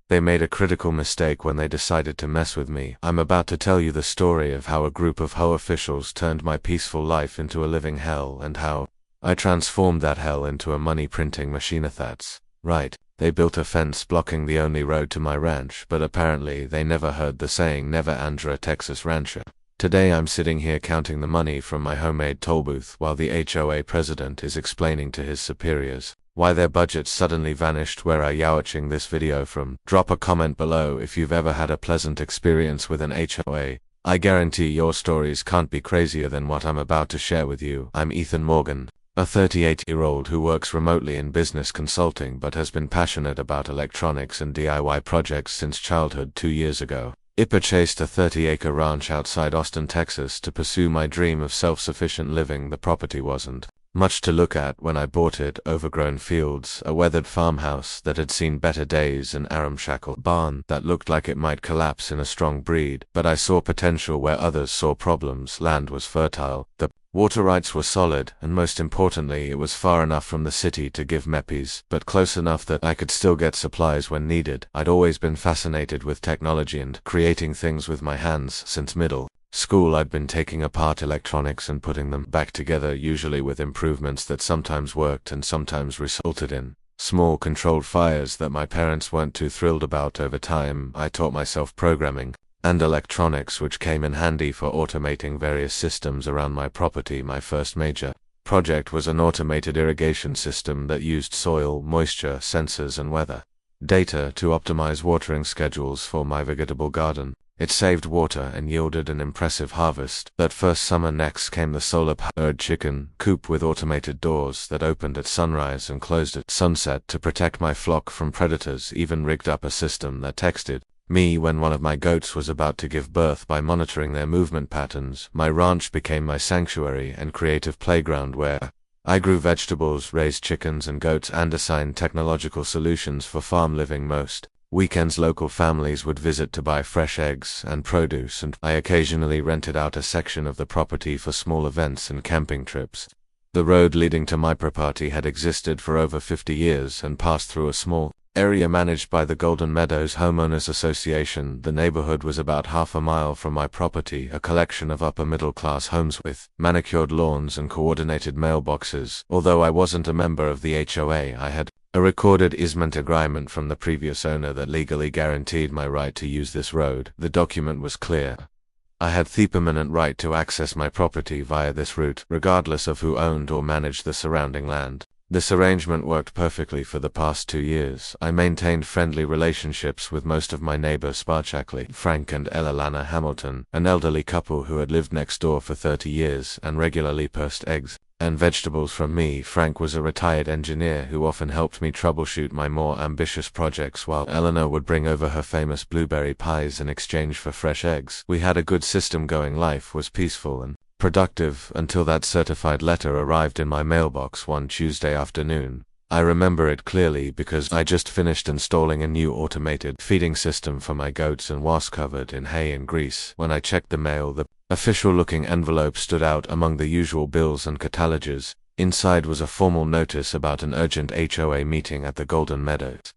They made a critical mistake when they decided to mess with me. I'm about to tell you the story of how a group of HOA officials turned my peaceful life into a living hell and how I transformed that hell into a money-printing machine. That's right. They built a fence blocking the only road to my ranch, but apparently they never heard the saying "Never Andra Texas Rancher." Today I'm sitting here counting the money from my homemade toll booth while the HOA president is explaining to his superiors why their budget suddenly vanished. Where are you watching this video from? Drop a comment below if you've ever had a pleasant experience with an HOA. I guarantee your stories can't be crazier than what I'm about to share with you. I'm Ethan Morgan, a 38-year-old who works remotely in business consulting but has been passionate about electronics and DIY projects since childhood. 2 years ago, I purchased a 30-acre ranch outside Austin, Texas to pursue my dream of self-sufficient living. The property wasn't much to look at when I bought it: overgrown fields, a weathered farmhouse that had seen better days, an ramshackle barn that looked like it might collapse in a strong breeze. But I saw potential where others saw problems. Land was fertile, the water rights were solid, and most importantly, it was far enough from the city to give meppies, but close enough that I could still get supplies when needed. I'd always been fascinated with technology and creating things with my hands. Since middle school, I'd been taking apart electronics and putting them back together, usually with improvements that sometimes worked and sometimes resulted in small controlled fires that my parents weren't too thrilled about. Over time, I taught myself programming and electronics, which came in handy for automating various systems around my property. My first major project was an automated irrigation system that used soil, moisture sensors, and weather data to optimize watering schedules for my vegetable garden. It saved water and yielded an impressive harvest that first summer. Next came the solar-powered chicken coop with automated doors that opened at sunrise and closed at sunset to protect my flock from predators. Even rigged up a system that texted me when one of my goats was about to give birth by monitoring their movement patterns. My ranch became my sanctuary and creative playground where I grew vegetables, raised chickens and goats, and assigned technological solutions for farm living. Most weekends, local families would visit to buy fresh eggs and produce, and I occasionally rented out a section of the property for small events and camping trips. The road leading to my property had existed for over 50 years and passed through a small area managed by the Golden Meadows Homeowners Association. The neighborhood was about half a mile from my property, a collection of upper-middle-class homes with manicured lawns and coordinated mailboxes. Although I wasn't a member of the HOA, I had a recorded easement agreement from the previous owner that legally guaranteed my right to use this road. The document was clear. I had the permanent right to access my property via this route, regardless of who owned or managed the surrounding land. This arrangement worked perfectly for the past 2 years. I maintained friendly relationships with most of my neighbors, particularly Frank and Lana Hamilton, an elderly couple who had lived next door for 30 years and regularly purchased eggs and vegetables from me. Frank was a retired engineer who often helped me troubleshoot my more ambitious projects, while Eleanor would bring over her famous blueberry pies in exchange for fresh eggs. We had a good system going. Life was peaceful and productive until that certified letter arrived in my mailbox one Tuesday afternoon. I remember it clearly because I just finished installing a new automated feeding system for my goats and was covered in hay and grease. When I checked the mail, the official-looking envelope stood out among the usual bills and catalogs. Inside was a formal notice about an urgent HOA meeting at the Golden Meadows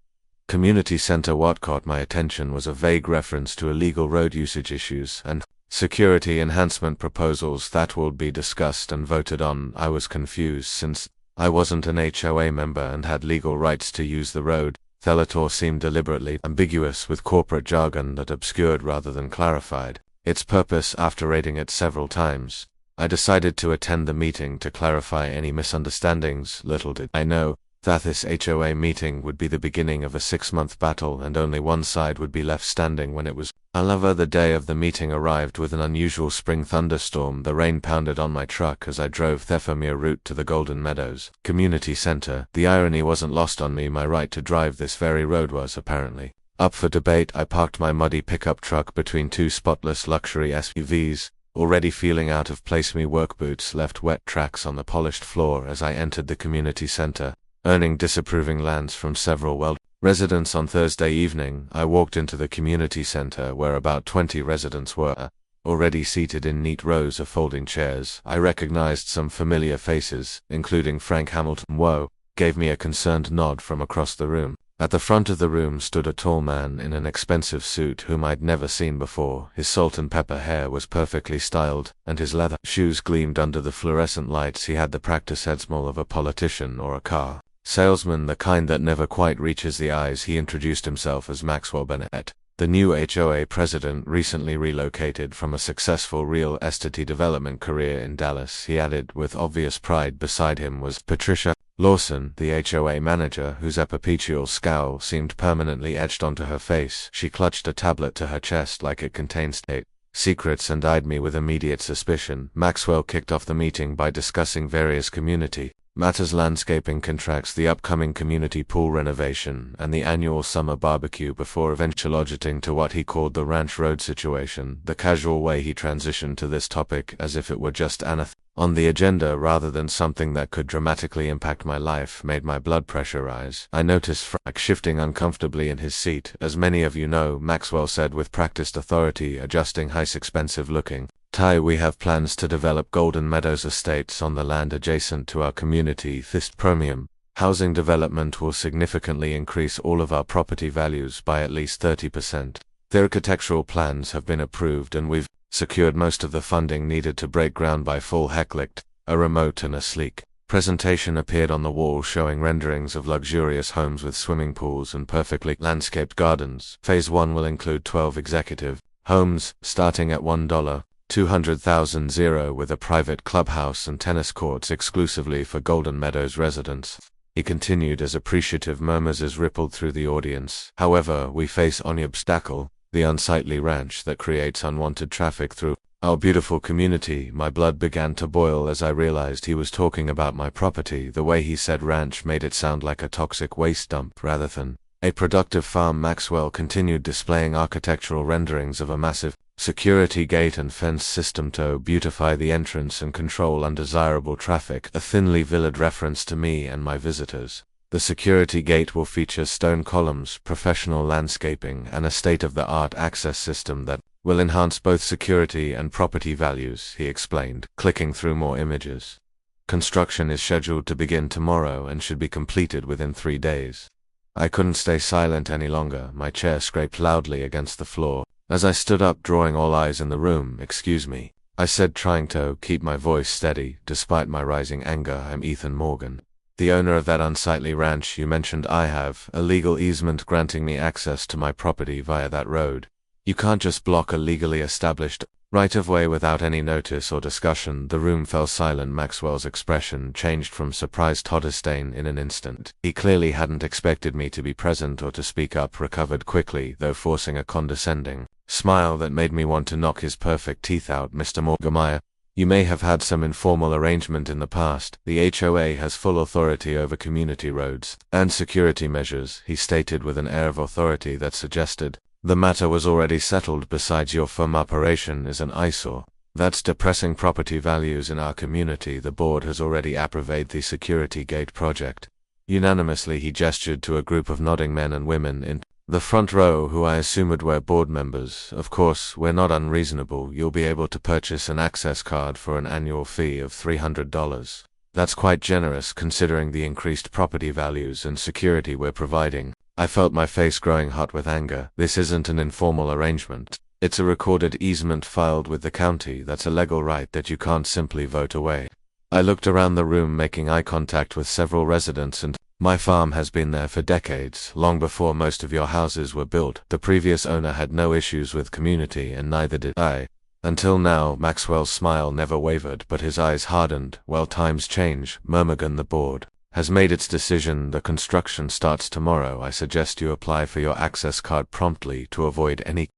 Community Center. What caught my attention was a vague reference to illegal road usage issues and security enhancement proposals that would be discussed and voted on. I was confused since I wasn't an HOA member and had legal rights to use the road. The letter seemed deliberately ambiguous with corporate jargon that obscured rather than clarified its purpose. After reading it several times, I decided to attend the meeting to clarify any misunderstandings. Little did I know that this HOA meeting would be the beginning of a 6-month battle, and only one side would be left standing when it was over. The day of the meeting arrived with an unusual spring thunderstorm. The rain pounded on my truck as I drove the familiar route to the Golden Meadows Community Center. The irony wasn't lost on me. My right to drive this very road was apparently up for debate. I parked my muddy pickup truck between 2 spotless luxury SUVs, already feeling out of place. My work boots left wet tracks on the polished floor as I entered the community center, earning disapproving glance from several residents. On Thursday evening, I walked into the community center where about 20 residents were already seated in neat rows of folding chairs. I recognized some familiar faces, including Frank Hamilton. Whoa, gave me a concerned nod from across the room. At the front of the room stood a tall man in an expensive suit whom I'd never seen before. His salt and pepper hair was perfectly styled, and his leather shoes gleamed under the fluorescent lights. He had the practiced headsmile of a politician or a car salesman, the kind that never quite reaches the eyes. He introduced himself as Maxwell Bennett, the new HOA president, recently relocated from a successful real estate development career in Dallas. He added with obvious pride. Beside him was Patricia Lawson, the HOA manager, whose perpetual scowl seemed permanently etched onto her face. She clutched a tablet to her chest like it contained state secrets and eyed me with immediate suspicion. Maxwell kicked off the meeting by discussing various community matters: landscaping contracts, the upcoming community pool renovation, and the annual summer barbecue, before eventually getting to what he called the Ranch Road situation. The casual way he transitioned to this topic, as if it were just anything on the agenda rather than something that could dramatically impact my life, made my blood pressure rise. I noticed Frank shifting uncomfortably in his seat. As many of you know, Maxwell said with practiced authority, adjusting his expensive-looking tie, we have plans to develop Golden Meadows estates on the land adjacent to our community. This premium housing development will significantly increase all of our property values by at least 30%. The architectural plans have been approved and we've secured most of the funding needed to break ground by fall. Hecklicht, a remote and a sleek presentation appeared on the wall showing renderings of luxurious homes with swimming pools and perfectly landscaped gardens. Phase 1 will include 12 executive homes, starting at $1,200,000, with a private clubhouse and tennis courts exclusively for Golden Meadows residents. He continued as appreciative murmurs rippled through the audience. However, we face an obstacle: the unsightly ranch that creates unwanted traffic through our beautiful community. My blood began to boil as I realized he was talking about my property. The way he said ranch made it sound like a toxic waste dump rather than a productive farm. Maxwell continued, displaying architectural renderings of a massive security gate and fence system to beautify the entrance and control undesirable traffic, a thinly veiled reference to me and my visitors. The security gate will feature stone columns, professional landscaping, and a state-of-the-art access system that will enhance both security and property values, he explained, clicking through more images. Construction is scheduled to begin tomorrow and should be completed within 3 days. I couldn't stay silent any longer. My chair scraped loudly against the floor as I stood up, drawing all eyes in the room. "Excuse me," I said, trying to keep my voice steady despite my rising anger. "I'm Ethan Morgan, the owner of that unsightly ranch you mentioned. I have a legal easement granting me access to my property via that road. You can't just block a legally established right-of-way without any notice or discussion." The room fell silent. Maxwell's expression changed from surprise to disdain in an instant. He clearly hadn't expected me to be present or to speak up. Recovered quickly, though forcing a condescending smile that made me want to knock his perfect teeth out. "Mr. Morgan, you may have had some informal arrangement in the past. The HOA has full authority over community roads and security measures," he stated with an air of authority that suggested the matter was already settled. "Besides, your firm operation is an eyesore that's depressing property values in our community. The board has already approved the security gate project." Unanimously, he gestured to a group of nodding men and women in the front row, who I assumed were board members. "Of course, we're not unreasonable. You'll be able to purchase an access card for an annual fee of $300. That's quite generous considering the increased property values and security we're providing." I felt my face growing hot with anger. "This isn't an informal arrangement. It's a recorded easement filed with the county. That's a legal right that you can't simply vote away." I looked around the room, making eye contact with several residents, and my farm has been there for decades, long before most of your houses were built. The previous owner had no issues with community, and neither did I. Until now. Maxwell's smile never wavered, but his eyes hardened. "Well, times change, Murmugan. The board has made its decision. The construction starts tomorrow. I suggest you apply for your access card promptly to avoid any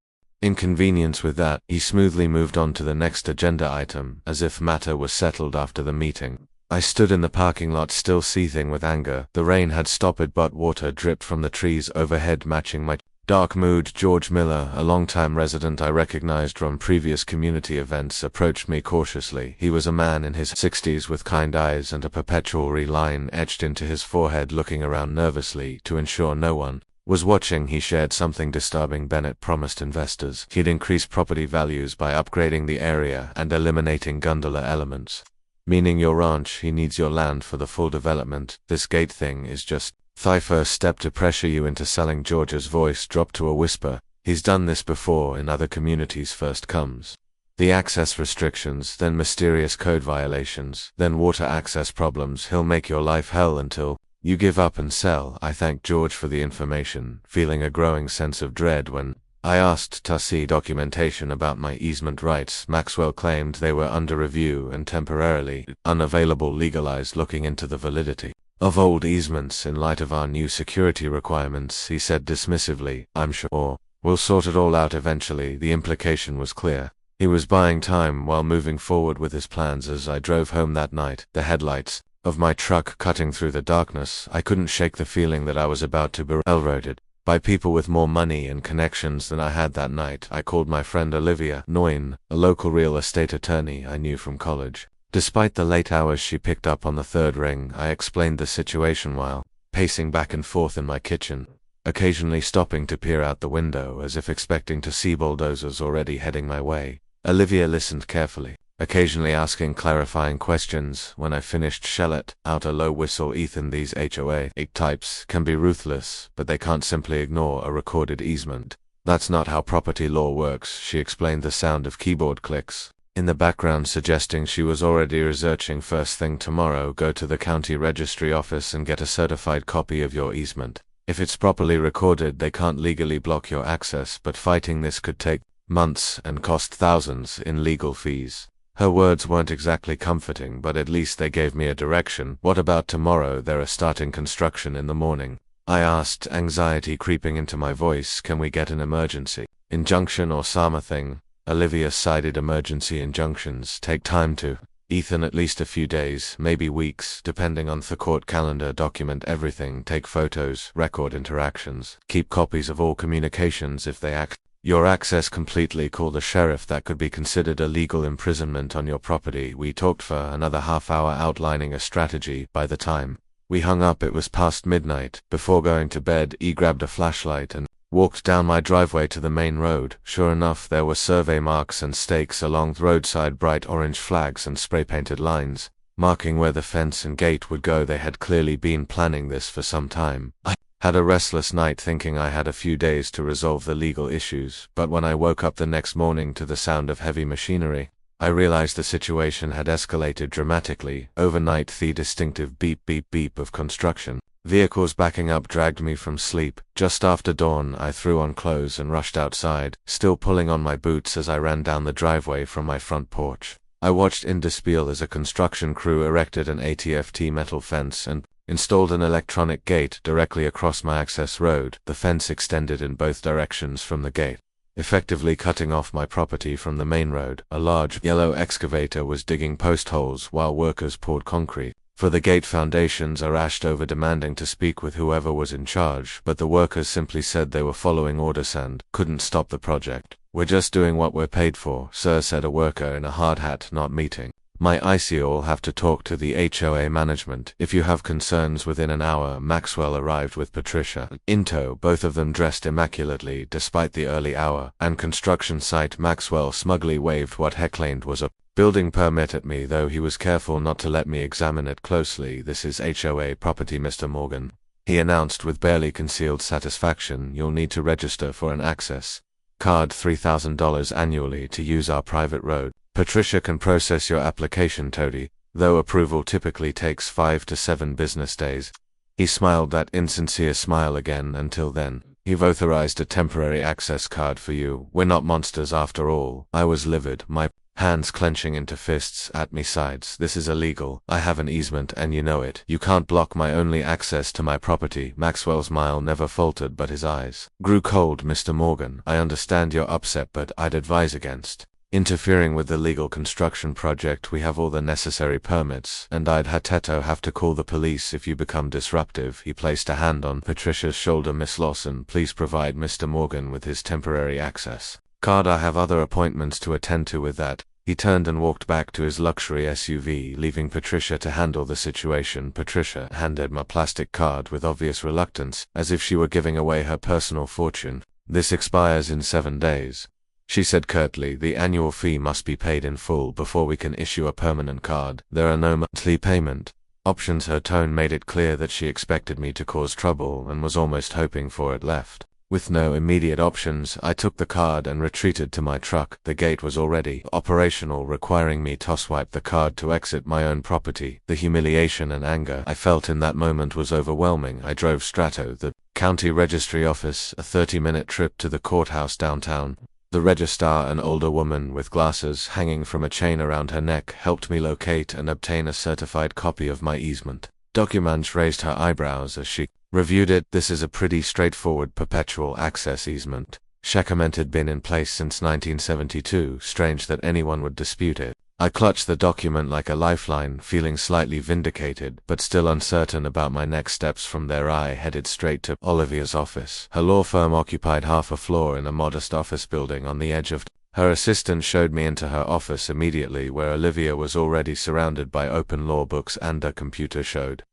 inconvenience with that." He smoothly moved on to the next agenda item, as if matter was settled after the meeting. I stood in the parking lot, still seething with anger. The rain had stopped, but water dripped from the trees overhead, matching my dark mood. George Miller, a longtime resident I recognized from previous community events, approached me cautiously. He was a man in his 60s with kind eyes and a perpetual line etched into his forehead, looking around nervously to ensure no one was watching. He shared something disturbing. Bennett promised investors he'd increase property values by upgrading the area and eliminating gondola elements. "Meaning your ranch. He needs your land for the full development. This gate thing is just Thy first step to pressure you into selling. George's voice dropped to a whisper. He's done this before in other communities. First comes the access restrictions, then mysterious code violations, then water access problems. He'll make your life hell until you give up and sell. I thanked George for the information, feeling a growing sense of dread when I asked to see documentation about my easement rights. Maxwell claimed they were under review and temporarily unavailable. Legalized looking into the validity of old easements in light of our new security requirements, he said dismissively. I'm sure we'll sort it all out eventually. The implication was clear. He was buying time while moving forward with his plans. As I drove home that night, the headlights of my truck cutting through the darkness, I couldn't shake the feeling that I was about to be railroaded by people with more money and connections than I had. That night, I called my friend Olivia Noyne, a local real estate attorney I knew from college. Despite the late hours, she picked up on the third ring. I explained the situation while pacing back and forth in my kitchen, occasionally stopping to peer out the window as if expecting to see bulldozers already heading my way. Olivia listened carefully, occasionally asking clarifying questions. When I finished, she let out a low whistle. Ethan, these HOA types can be ruthless, but they can't simply ignore a recorded easement. That's not how property law works, she explained, the sound of keyboard clicks in the background suggesting she was already researching. First thing tomorrow, go to the county registry office and get a certified copy of your easement. If it's properly recorded, they can't legally block your access, but fighting this could take months and cost thousands in legal fees. Her words weren't exactly comforting, but at least they gave me a direction. What about tomorrow? They're starting construction in the morning, I asked, anxiety creeping into my voice. Can we get an emergency injunction or something? Olivia sighed. Emergency injunctions take time to Ethan, at least a few days, maybe weeks, depending on the court calendar. Document everything, take photos, record interactions, keep copies of all communications. If they act your access completely, call the sheriff. That could be considered illegal imprisonment on your property. We talked for another half hour outlining a strategy. By the time we hung up, it was past midnight. Before going to bed, he grabbed a flashlight and walked down my driveway to the main road. Sure enough, there were survey marks and stakes along the roadside, bright orange flags and spray-painted lines marking where the fence and gate would go. They had clearly been planning this for some time. I had a restless night thinking I had a few days to resolve the legal issues, but when I woke up the next morning to the sound of heavy machinery, I realized the situation had escalated dramatically. Overnight, the distinctive beep beep beep of construction vehicles backing up dragged me from sleep. Just after dawn, I threw on clothes and rushed outside, still pulling on my boots as I ran down the driveway from my front porch. I watched in disbelief as a construction crew erected an ATFT metal fence and installed an electronic gate directly across my access road. The fence extended in both directions from the gate, effectively cutting off my property from the main road. A large yellow excavator was digging post holes while workers poured concrete for the gate foundations. I rushed over demanding to speak with whoever was in charge, but the workers simply said they were following orders and couldn't stop the project. We're just doing what we're paid for, sir, said a worker in a hard hat. Not meeting my IC'll have to talk to the HOA management if you have concerns. Within an hour, Maxwell arrived with Patricia in tow, both of them dressed immaculately despite the early hour and construction site. Maxwell smugly waved what he claimed was a building permit at me, though he was careful not to let me examine it closely. This is HOA property, Mr. Morgan, he announced with barely concealed satisfaction. You'll need to register for an access card, $3,000 annually to use our private road. Patricia can process your application, Toady, though approval typically takes 5 to 7 business days. He smiled that insincere smile again. Until then, he've authorized a temporary access card for you. We're not monsters after all. I was livid, my hands clenching into fists at me sides. This is illegal. I have an easement and you know it. You can't block my only access to my property. Maxwell's smile never faltered, but his eyes grew cold. Mr. Morgan, I understand you're upset, but I'd advise against interfering with the legal construction project. We have all the necessary permits, and I'd have to call the police if you become disruptive. He placed a hand on Patricia's shoulder. Miss Lawson, please provide Mr. Morgan with his temporary access card. I have other appointments to attend to. With that, he turned and walked back to his luxury SUV, leaving Patricia to handle the situation. Patricia handed my plastic card with obvious reluctance, as if she were giving away her personal fortune. This expires in 7 days, she said curtly. The annual fee must be paid in full before we can issue a permanent card. There are no monthly payment options. Her tone made it clear that she expected me to cause trouble and was almost hoping for it left. With no immediate options, I took the card and retreated to my truck. The gate was already operational, requiring me to swipe the card to exit my own property. The humiliation and anger I felt in that moment was overwhelming. I drove straight to the county registry office, a 30-minute trip to the courthouse downtown. The registrar, an older woman with glasses hanging from a chain around her neck, helped me locate and obtain a certified copy of my easement document. Raised her eyebrows as she reviewed it. This is a pretty straightforward perpetual access easement. She commented, been in place since 1972. Strange that anyone would dispute it. I clutched the document like a lifeline, feeling slightly vindicated, but still uncertain about my next steps. From there I headed straight to Olivia's office. Her law firm occupied half a floor in a modest office building on the edge of her assistant showed me into her office immediately, where Olivia was already surrounded by open law books and a computer showed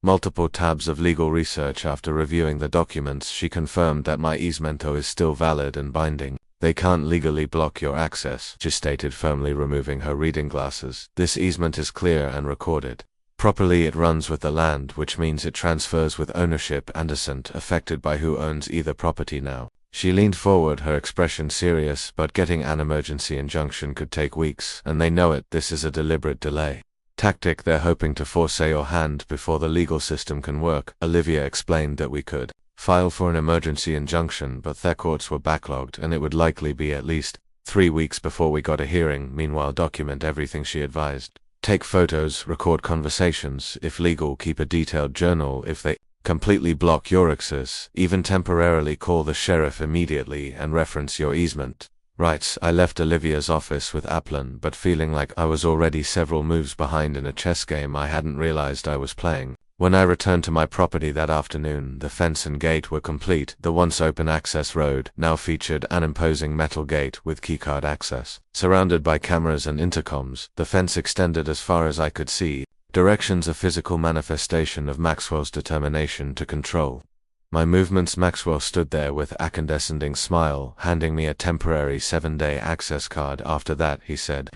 multiple tabs of legal research. After reviewing the documents, she confirmed that my easement is still valid and binding. They can't legally block your access, she stated firmly, removing her reading glasses. This easement is clear and recorded properly. It runs with the land, which means it transfers with ownership and assent, affected by who owns either property now. She leaned forward, her expression serious, but getting an emergency injunction could take weeks, and they know it. This is a deliberate delay tactic. They're hoping to force your hand before the legal system can work. Olivia explained that we could file for an emergency injunction, but their courts were backlogged and it would likely be at least 3 weeks before we got a hearing. Meanwhile, document everything, she advised. Take photos, record conversations, if legal, keep a detailed journal. If they completely block your access, even temporarily, call the sheriff immediately and reference your easement rights. I left Olivia's office with aplomb, but feeling like I was already several moves behind in a chess game I hadn't realized I was playing. When I returned to my property that afternoon, the fence and gate were complete. The once open access road now featured an imposing metal gate with keycard access. Surrounded by cameras and intercoms, the fence extended as far as I could see, directions a physical manifestation of Maxwell's determination to control my movements. Maxwell stood there with a condescending smile, handing me a temporary 7-day access card. After that, he said,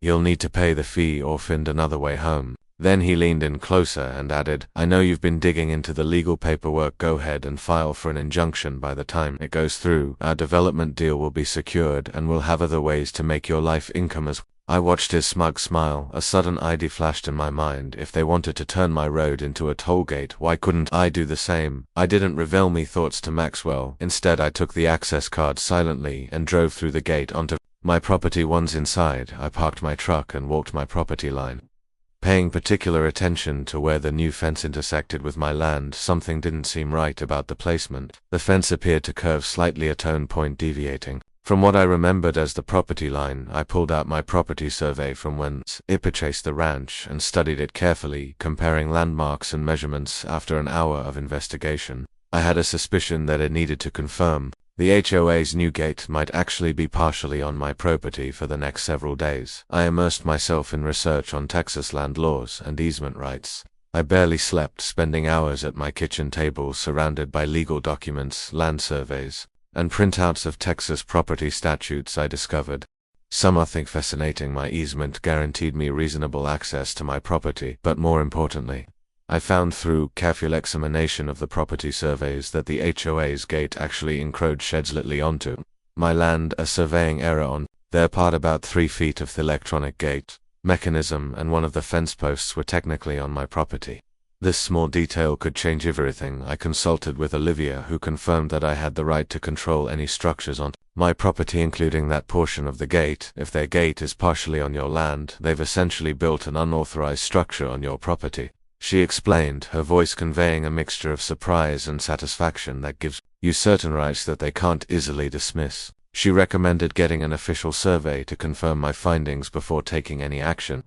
"You'll need to pay the fee or find another way home." Then he leaned in closer and added, "I know you've been digging into the legal paperwork. Go ahead and file for an injunction. By the time it goes through, our development deal will be secured and we'll have other ways to make your life income as well." I watched his smug smile. A sudden idea flashed in my mind. If they wanted to turn my road into a toll gate, why couldn't I do the same? I didn't reveal my thoughts to Maxwell. Instead, I took the access card silently and drove through the gate onto my property. Once inside, I parked my truck and walked my property line, paying particular attention to where the new fence intersected with my land. Something didn't seem right about the placement. The fence appeared to curve slightly, a tone point deviating from what I remembered as the property line. I pulled out my property survey from whence I purchased the ranch and studied it carefully, comparing landmarks and measurements. After an hour of investigation, I had a suspicion that it needed to confirm the HOA's new gate might actually be partially on my property. For the next several days, I immersed myself in research on Texas land laws and easement rights. I barely slept, spending hours at my kitchen table surrounded by legal documents, land surveys, and printouts of Texas property statutes. I discovered something fascinating. My easement guaranteed me reasonable access to my property, but more importantly, I found through careful examination of the property surveys that the HOA's gate actually encroached slightly onto my land, a surveying error on their part. About 3 feet of the electronic gate mechanism and one of the fence posts were technically on my property. This small detail could change everything. I consulted with Olivia, who confirmed that I had the right to control any structures on my property, including that portion of the gate. If their gate is partially on your land, they've essentially built an unauthorized structure on your property, she explained, her voice conveying a mixture of surprise and satisfaction that gives you certain rights that they can't easily dismiss. She recommended getting an official survey to confirm my findings before taking any action.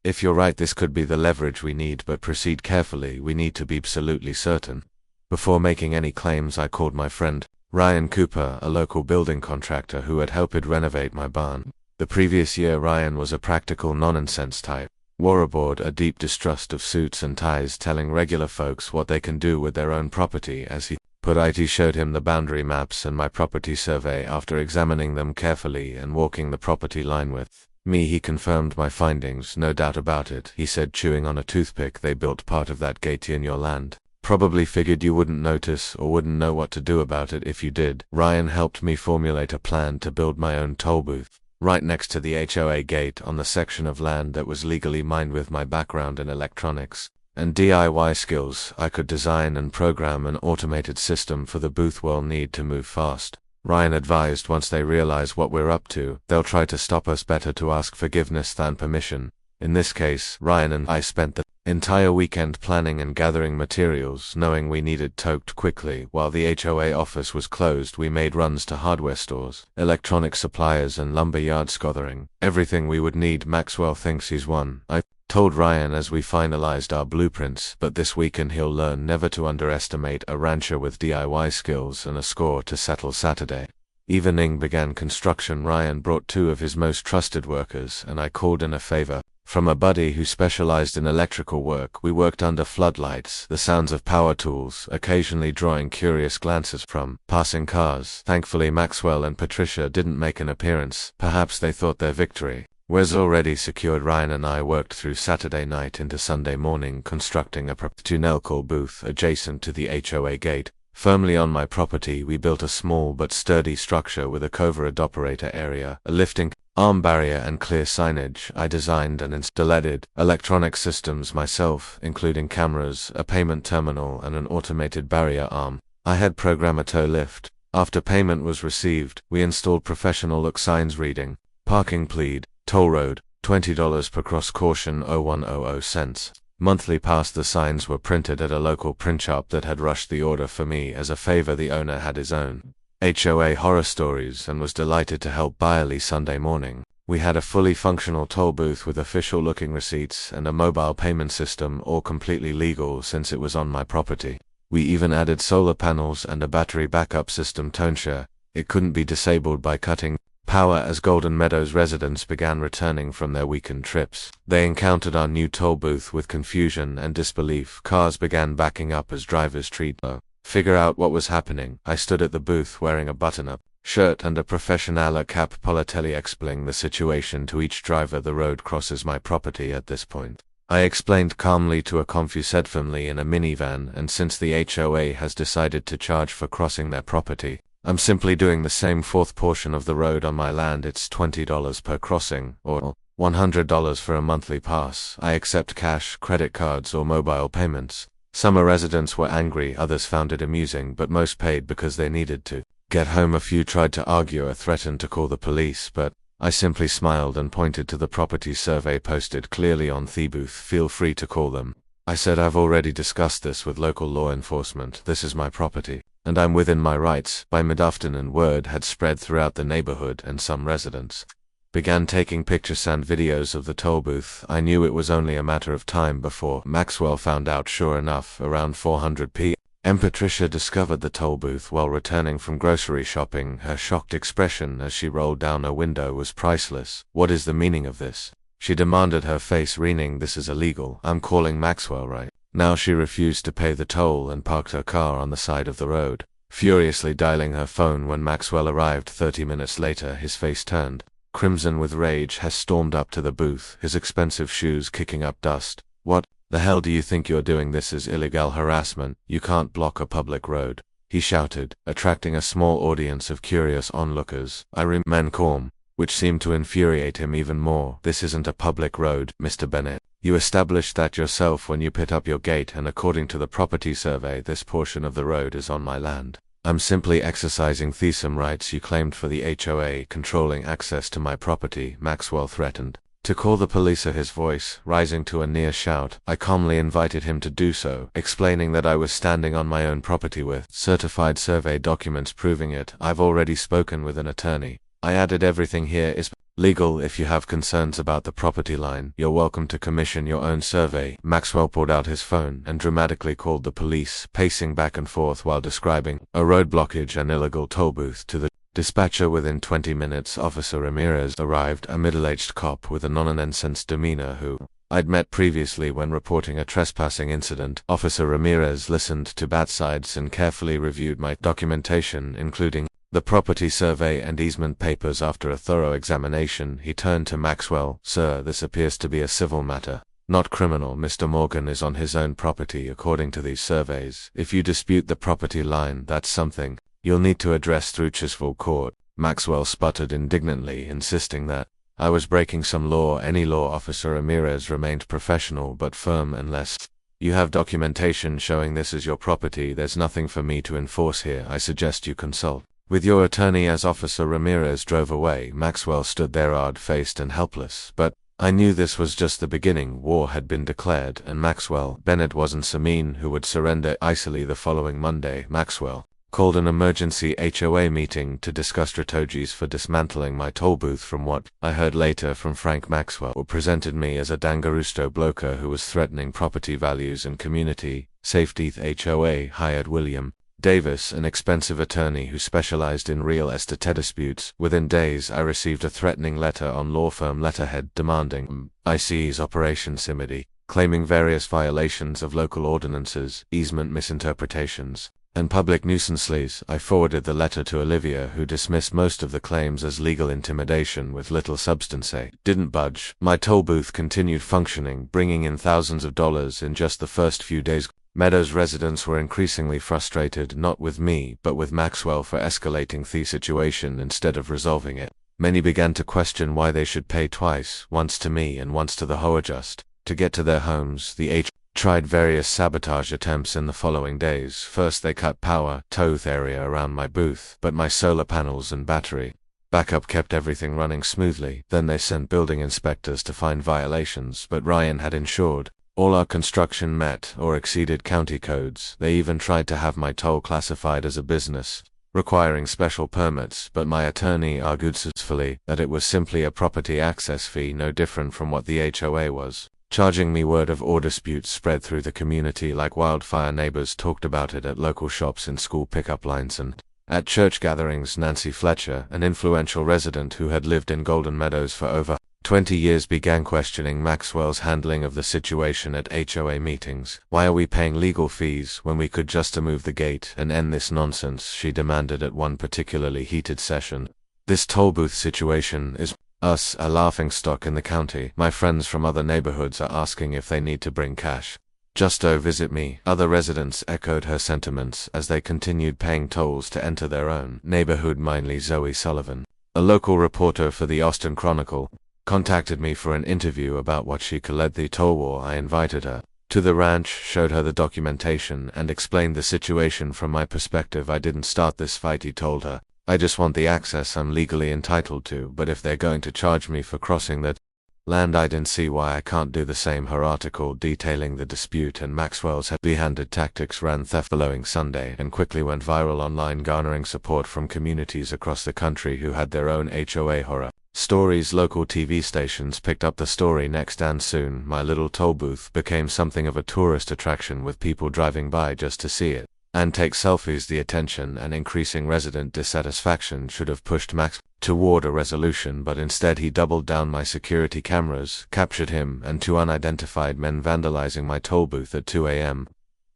"If you're right, this could be the leverage we need, but proceed carefully. We need to be absolutely certain before making any claims." I called my friend Ryan Cooper, a local building contractor who had helped renovate my barn the previous year. Ryan was a practical, nonsense type, wore aboard a deep distrust of suits and ties, telling regular folks what they can do with their own property. As he put it, he showed him the boundary maps and my property survey. After examining them carefully and walking the property line with He confirmed my findings, no doubt about it. He said, chewing on a toothpick, they built part of that gate in your land. Probably figured you wouldn't notice or wouldn't know what to do about it if you did. Ryan helped me formulate a plan to build my own toll booth, right next to the HOA gate on the section of land that was legally mined. With my background in electronics and DIY skills, I could design and program an automated system for the booth. We'll need to move fast. Ryan advised, once they realize what we're up to, they'll try to stop us. Better to ask forgiveness than permission. In this case, Ryan and I spent the entire weekend planning and gathering materials, knowing we needed toked quickly. While the HOA office was closed, we made runs to hardware stores, electronic suppliers and lumber yards, gathering everything we would need. Maxwell thinks he's won, I told Ryan as we finalized our blueprints, but this weekend he'll learn never to underestimate a rancher with DIY skills and a score to settle. Saturday evening began construction. Ryan brought 2 of his most trusted workers, and I called in a favor from a buddy who specialized in electrical work. We worked under floodlights, the sounds of power tools, occasionally drawing curious glances from passing cars. Thankfully, Maxwell and Patricia didn't make an appearance. Perhaps they thought their victory was already secured. Ryan and I worked through Saturday night into Sunday morning, constructing a tunnel booth adjacent to the HOA gate. Firmly on my property, we built a small but sturdy structure with a covered operator area, a lifting arm barrier and clear signage. I designed and installed electronic systems myself, including cameras, a payment terminal, and an automated barrier arm. I had programmed a tow lift. After payment was received, we installed professional-look signs reading parking plead, toll road, $20 per cross, caution 0100 cents. Monthly pass. The signs were printed at a local print shop that had rushed the order for me as a favor. The owner had his own HOA horror stories and was delighted to help. By early Sunday morning, we had a fully functional toll booth with official-looking receipts and a mobile payment system, all completely legal since it was on my property. We even added solar panels and a battery backup system. Tonsure, it couldn't be disabled by cutting power. As Golden Meadows residents began returning from their weekend trips, they encountered our new toll booth with confusion and disbelief. Cars began backing up as drivers tried to figure out what was happening. I stood at the booth wearing a button-up shirt and a professional cap, politely explaining the situation to each driver. The road crosses my property at this point, I explained calmly to a confused family in a minivan, and since the HOA has decided to charge for crossing their property, I'm simply doing the same. 4th portion of the road on my land. It's $20 per crossing, or $100 for a monthly pass. I accept cash, credit cards, or mobile payments. Some residents were angry, others found it amusing, but most paid because they needed to get home. A few tried to argue or threatened to call the police, but I simply smiled and pointed to the property survey posted clearly on the booth. Feel free to call them. I said, I've already discussed this with local law enforcement. This is my property, and I'm within my rights. By mid-afternoon, word had spread throughout the neighborhood, and some residents began taking pictures and videos of the toll booth. I knew it was only a matter of time before Maxwell found out. Sure enough, around 400 p.m. Patricia discovered the toll booth while returning from grocery shopping. Her shocked expression as she rolled down her window was priceless. What is the meaning of this? She demanded, her face wreathing. This is illegal. I'm calling Maxwell right now. She refused to pay the toll and parked her car on the side of the road, furiously dialing her phone. When Maxwell arrived 30 minutes later, his face turned crimson with rage. He stormed up to the booth, his expensive shoes kicking up dust. What the hell do you think you're doing? This is illegal harassment. You can't block a public road, he shouted, attracting a small audience of curious onlookers. I remained calm, which seemed to infuriate him even more. This isn't a public road, Mr. Bennett. You established that yourself when you put up your gate, and according to the property survey, this portion of the road is on my land. I'm simply exercising some rights you claimed for the HOA controlling access to my property. Maxwell threatened to call the police, his voice rising to a near shout. I calmly invited him to do so, explaining that I was standing on my own property with certified survey documents proving it. I've already spoken with an attorney. I added, everything here is legal. If you have concerns about the property line, you're welcome to commission your own survey. Maxwell pulled out his phone and dramatically called the police, pacing back and forth while describing a road blockage and illegal toll booth to the dispatcher. Within 20 minutes, Officer Ramirez arrived, a middle-aged cop with a nonsense demeanor who I'd met previously when reporting a trespassing incident. Officer Ramirez listened to both sides and carefully reviewed my documentation, including the property survey and easement papers. After a thorough examination, he turned to Maxwell. "Sir, this appears to be a civil matter, not criminal. Mr. Morgan is on his own property according to these surveys. If you dispute the property line, that's something you'll need to address through Chisville Court." Maxwell sputtered indignantly, insisting that I was breaking some law. "Any law?" Officer Ramirez remained professional but firm. "Unless you have documentation showing this is your property, there's nothing for me to enforce here. I suggest you consult with your attorney." As Officer Ramirez drove away, Maxwell stood there hard-faced and helpless. But I knew this was just the beginning. War had been declared, and Maxwell Bennett wasn't some mean who would surrender easily. The following Monday, Maxwell called an emergency HOA meeting to discuss strategies for dismantling my toll booth. From what I heard later from Frank, Maxwell presented me as a dangarusto bloker who was threatening property values and community safety. The HOA hired William Davis, an expensive attorney who specialized in real estate disputes. Within days, I received a threatening letter on law firm letterhead demanding ICE's Operation Simity, claiming various violations of local ordinances, easement misinterpretations, and public nuisances. I forwarded the letter to Olivia, who dismissed most of the claims as legal intimidation with little substance. Didn't budge. My toll booth continued functioning, bringing in thousands of dollars in just the first few days. Meadows residents were increasingly frustrated, not with me, but with Maxwell for escalating the situation instead of resolving it. Many began to question why they should pay twice, once to me and once to the HOA just to get to their homes. The HOA tried various sabotage attempts in the following days. First, they cut power to the area around my booth, but my solar panels and battery backup kept everything running smoothly. Then they sent building inspectors to find violations, but Ryan had ensured all our construction met or exceeded county codes. They even tried to have my toll classified as a business, requiring special permits, but my attorney argued successfully that it was simply a property access fee, no different from what the HOA was charging me. Word of our disputes spread through the community like wildfire. Neighbors talked about it at local shops, in school pickup lines, and at church gatherings. Nancy Fletcher, an influential resident who had lived in Golden Meadows for over 20 years, began questioning Maxwell's handling of the situation at HOA meetings. "Why are we paying legal fees when we could just remove the gate and end this nonsense?" she demanded at one particularly heated session. "This toll booth situation is us a laughingstock in the county. My friends from other neighborhoods are asking if they need to bring cash just to visit me." Other residents echoed her sentiments as they continued paying tolls to enter their own neighborhood. Mainly Zoe Sullivan, a local reporter for the Austin Chronicle, contacted me for an interview about what she called the toll war. I invited her to the ranch, showed her the documentation, and explained the situation from my perspective. "I didn't start this fight," he told her. "I just want the access I'm legally entitled to, but if they're going to charge me for crossing that land, I didn't see why I can't do the same." Her article detailing the dispute and Maxwell's heavy-handed tactics ran the following Sunday and quickly went viral online, garnering support from communities across the country who had their own HOA horror stories. Local TV stations picked up the story next, and soon my little toll booth became something of a tourist attraction, with people driving by just to see it and take selfies. The attention and increasing resident dissatisfaction should have pushed Max toward a resolution, but instead he doubled down. My security cameras captured him and two unidentified men vandalizing my toll booth at 2 a.m.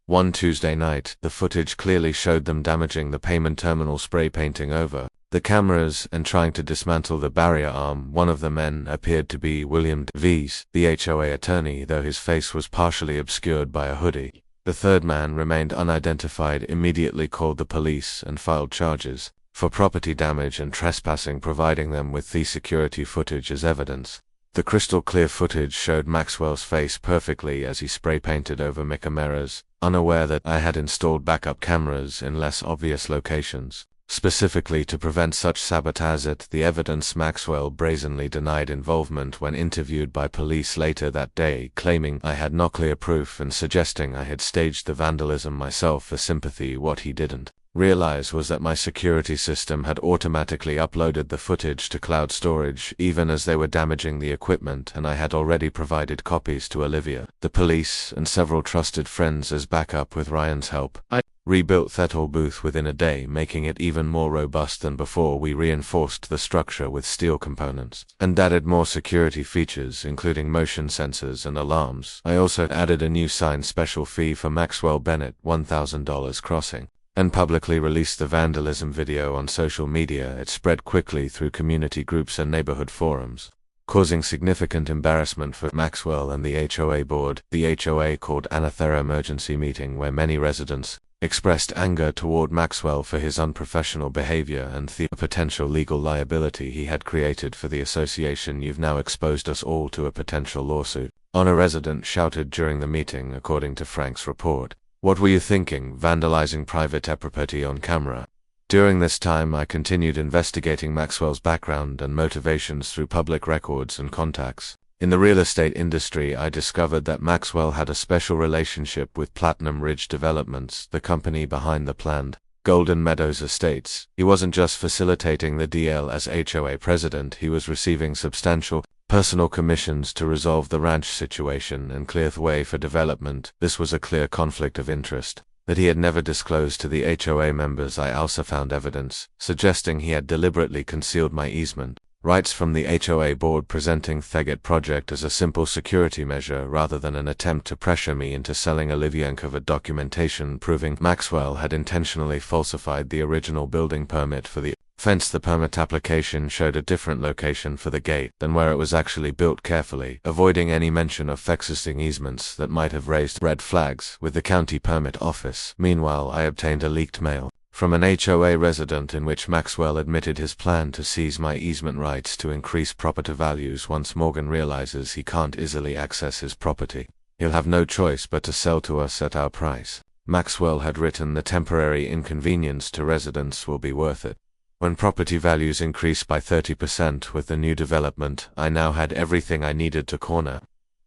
one Tuesday night. The footage clearly showed them damaging the payment terminal, spray painting over the cameras, and trying to dismantle the barrier arm. One of the men appeared to be William Davis, the HOA attorney, though his face was partially obscured by a hoodie. The third man remained unidentified. Immediately called the police and filed charges for property damage and trespassing, providing them with the security footage as evidence. The crystal clear footage showed Maxwell's face perfectly as he spray painted over my cameras, unaware that I had installed backup cameras in less obvious locations, specifically to prevent such sabotage. The evidence: Maxwell brazenly denied involvement when interviewed by police later that day, claiming I had no clear proof and suggesting I had staged the vandalism myself for sympathy. What he didn't realize was that my security system had automatically uploaded the footage to cloud storage even as they were damaging the equipment, and I had already provided copies to Olivia, the police, and several trusted friends as backup. With Ryan's help, I rebuilt that toll booth within a day, making it even more robust than before. We reinforced the structure with steel components and added more security features, including motion sensors and alarms. I also added a new sign, special fee for Maxwell Bennett, $1,000 crossing, and publicly released the vandalism video on social media. It spread quickly through community groups and neighborhood forums, causing significant embarrassment for Maxwell and the HOA board. The HOA called a thorough emergency meeting where many residents expressed anger toward Maxwell for his unprofessional behavior and the potential legal liability he had created for the association. "You've now exposed us all to a potential lawsuit," a resident shouted during the meeting, according to Frank's report. "What were you thinking, vandalizing private property on camera?" During this time, I continued investigating Maxwell's background and motivations through public records and contacts. In the real estate industry, I discovered that Maxwell had a special relationship with Platinum Ridge Developments, the company behind the planned Golden Meadows Estates. He wasn't just facilitating the deal as HOA president, he was receiving substantial personal commissions to resolve the ranch situation and clear the way for development. This was a clear conflict of interest that he had never disclosed to the HOA members. I also found evidence suggesting he had deliberately concealed my easement rights from the HOA board, presenting the project as a simple security measure rather than an attempt to pressure me into selling. Olivia uncovered documentation proving Maxwell had intentionally falsified the original building permit for the fence. The permit application showed a different location for the gate than where it was actually built, carefully avoiding any mention of existing easements that might have raised red flags with the county permit office. Meanwhile, I obtained a leaked mail from an HOA resident in which Maxwell admitted his plan to seize my easement rights to increase property values. Once Morgan realizes he can't easily access his property, he'll have no choice but to sell to us at our price. Maxwell had written, "The temporary inconvenience to residents will be worth it." When property values increased by 30% with the new development, I now had everything I needed to corner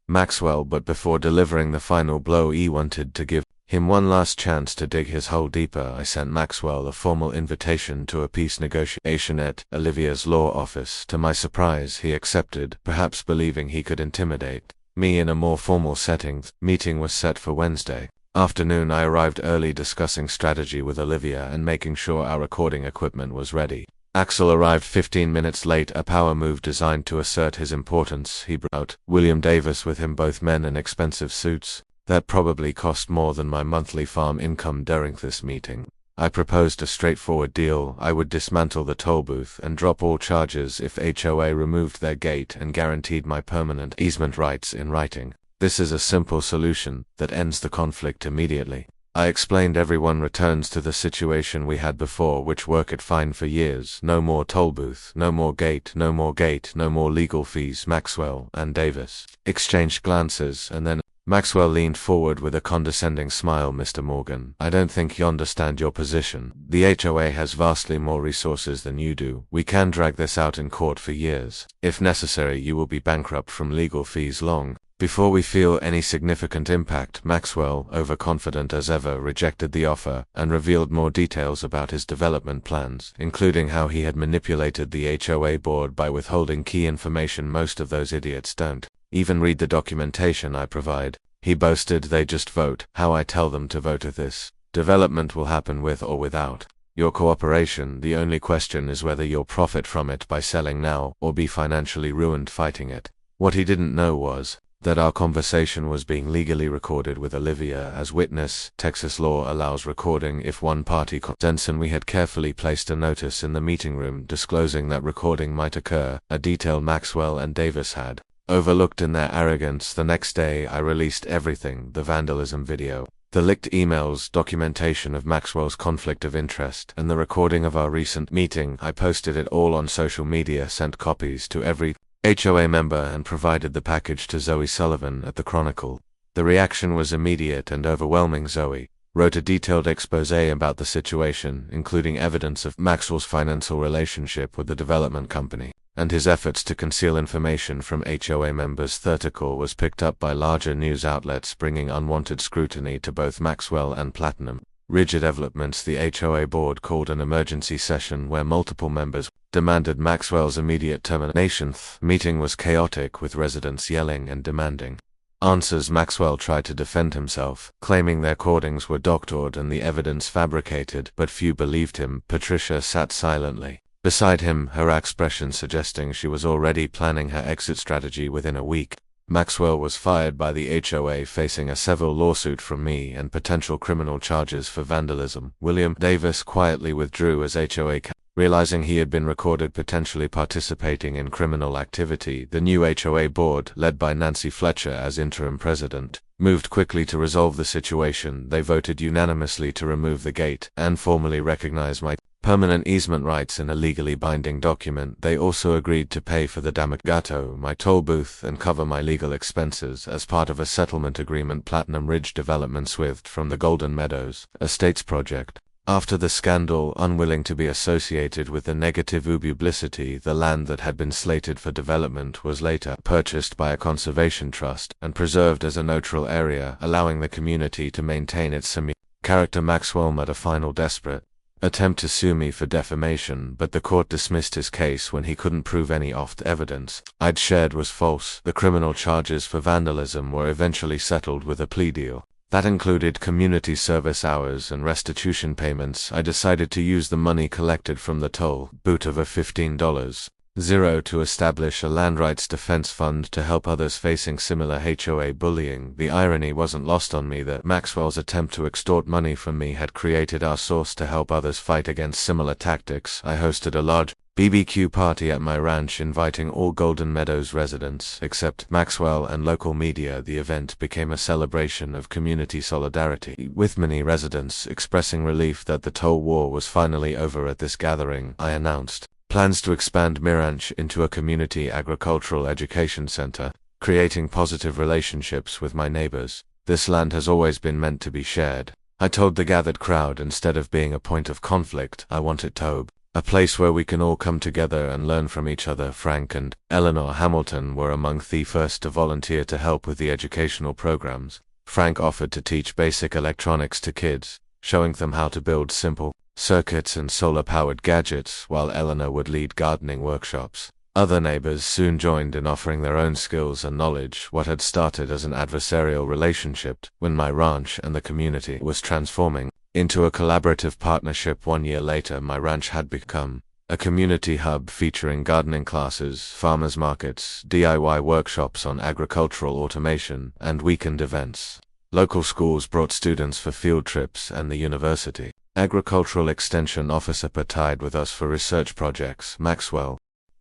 Maxwell. But before delivering the final blow, I wanted to give him one last chance to dig his hole deeper. I sent Maxwell a formal invitation to a peace negotiation at Olivia's law office. To my surprise, he accepted, perhaps believing he could intimidate me in a more formal setting. The meeting was set for Wednesday afternoon. I arrived early, discussing strategy with Olivia and making sure our recording equipment was ready. Axel arrived 15 minutes late, a power move designed to assert his importance. He brought William Davis with him, both men in expensive suits that probably cost more than my monthly farm income. During this meeting, I proposed a straightforward deal. I would dismantle the toll booth and drop all charges if HOA removed their gate and guaranteed my permanent easement rights in writing. This is a simple solution that ends the conflict immediately. I explained. Everyone returns to the situation we had before, which worked fine for years. No more toll booth, no more gate, no more gate, no more legal fees. Maxwell and Davis exchanged glances, and then Maxwell leaned forward with a condescending smile. "Mr. Morgan, I don't think you understand your position. The HOA has vastly more resources than you do. We can drag this out in court for years. If necessary, you will be bankrupt from legal fees long before we feel any significant impact." Maxwell, overconfident as ever, rejected the offer and revealed more details about his development plans, including how he had manipulated the HOA board by withholding key information. "Most of those idiots don't even read the documentation I provide," he boasted. "They just vote how I tell them to vote. This development will happen with or without your cooperation. The only question is whether you'll profit from it by selling now or be financially ruined fighting it." What he didn't know was that our conversation was being legally recorded with Olivia as witness. Texas law allows recording if one party consents, and we had carefully placed a notice in the meeting room disclosing that recording might occur, a detail Maxwell and Davis had overlooked in their arrogance. The next day, I released everything: the vandalism video, the leaked emails, documentation of Maxwell's conflict of interest, and the recording of our recent meeting. I posted it all on social media, sent copies to every HOA member, and provided the package to Zoe Sullivan at the Chronicle. The reaction was immediate and overwhelming. Zoe wrote a detailed exposé about the situation, including evidence of Maxwell's financial relationship with the development company and his efforts to conceal information from HOA members. The article was picked up by larger news outlets, bringing unwanted scrutiny to both Maxwell and Platinum Ridge Developments. The HOA board called an emergency session where multiple members demanded Maxwell's immediate termination. The meeting was chaotic, with residents yelling and demanding answers. Maxwell tried to defend himself, claiming their recordings were doctored and the evidence fabricated, but few believed him. Patricia sat silently beside him, her expression suggesting she was already planning her exit strategy within a week. Maxwell was fired by the HOA, facing a civil lawsuit from me and potential criminal charges for vandalism. William Davis quietly withdrew as HOA realizing he had been recorded potentially participating in criminal activity. The new HOA board, led by Nancy Fletcher as interim president, moved quickly to resolve the situation. They voted unanimously to remove the gate and formally recognize my permanent easement rights in a legally binding document. They also agreed to pay for the Damagato, my toll booth, and cover my legal expenses as part of a settlement agreement. Platinum Ridge Development Swift from the Golden Meadows Estates project. After the scandal, unwilling to be associated with the negative publicity, the land that had been slated for development was later purchased by a conservation trust and preserved as a neutral area, allowing the community to maintain its character. Maxwell made a final desperate attempt to sue me for defamation, but the court dismissed his case when he couldn't prove any of the evidence I'd shared was false. The criminal charges for vandalism were eventually settled with a plea deal that included community service hours and restitution payments. I decided to use the money collected from the toll booth of $15,000 to establish a land rights defense fund to help others facing similar HOA bullying. The irony wasn't lost on me that Maxwell's attempt to extort money from me had created our source to help others fight against similar tactics. I hosted a large BBQ party at my ranch, inviting all Golden Meadows residents except Maxwell and local media. The event became a celebration of community solidarity, with many residents expressing relief that the toll war was finally over. At this gathering, I announced plans to expand my ranch into a community agricultural education center, creating positive relationships with my neighbors. This land has always been meant to be shared, I told the gathered crowd. Instead of being a point of conflict, I want it to be a place where we can all come together and learn from each other. Frank and Eleanor Hamilton were among the first to volunteer to help with the educational programs. Frank offered to teach basic electronics to kids, showing them how to build simple circuits and solar-powered gadgets, while Eleanor would lead gardening workshops. Other neighbors soon joined in offering their own skills and knowledge. What had started as an adversarial relationship when my ranch and the community was transforming into a collaborative partnership. 1 year later, my ranch had become a community hub featuring gardening classes, farmers markets, DIY workshops on agricultural automation, and weekend events. Local schools brought students for field trips, and the university agricultural extension officer partnered with us for research projects. Maxwell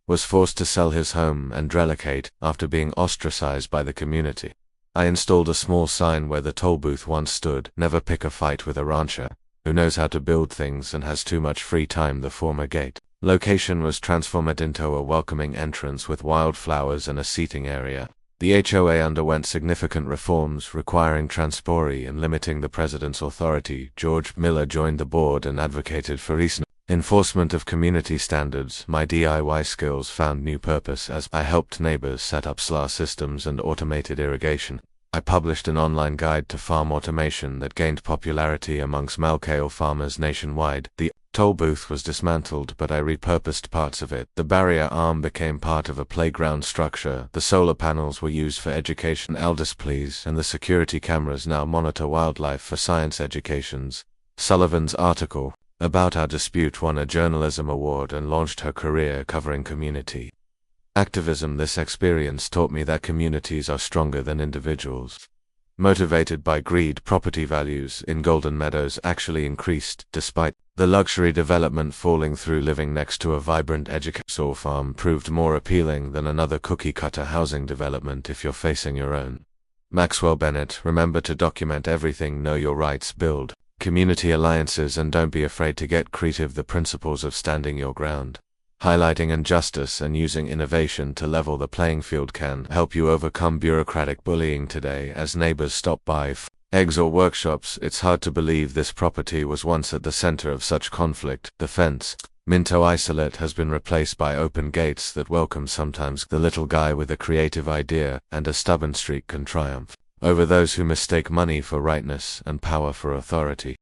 was forced to sell his home and relocate after being ostracized by the community. I installed a small sign where the toll booth once stood: never pick a fight with a rancher who knows how to build things and has too much free time. The former gate location was transformed into a welcoming entrance with wildflowers and a seating area. The HOA underwent significant reforms, requiring transparency and limiting the president's authority. George Miller joined the board and advocated for enforcement of community standards. My DIY skills found new purpose as I helped neighbors set up solar systems and automated irrigation. I published an online guide to farm automation that gained popularity amongst small-scale farmers nationwide. The toll booth was dismantled, but I repurposed parts of it. The barrier arm became part of a playground structure. The solar panels were used for education displays, and the security cameras now monitor wildlife for science educations. Sullivan's article about our dispute won a journalism award and launched her career covering community activism. This experience taught me that communities are stronger than individuals. Motivated by greed, property values in Golden Meadows actually increased, despite the luxury development falling through. Living next to a vibrant educational farm proved more appealing than another cookie-cutter housing development if you're facing your own. Maxwell Bennett, remember to document everything, know your rights, build community alliances, and don't be afraid to get creative. The principles of standing your ground, highlighting injustice, and using innovation to level the playing field can help you overcome bureaucratic bullying. Today, as neighbors stop by eggs or workshops, it's hard to believe this property was once at the center of such conflict. The fence, Minto isolate, has been replaced by open gates that welcome sometimes the little guy with a creative idea, and a stubborn streak can triumph over those who mistake money for rightness and power for authority.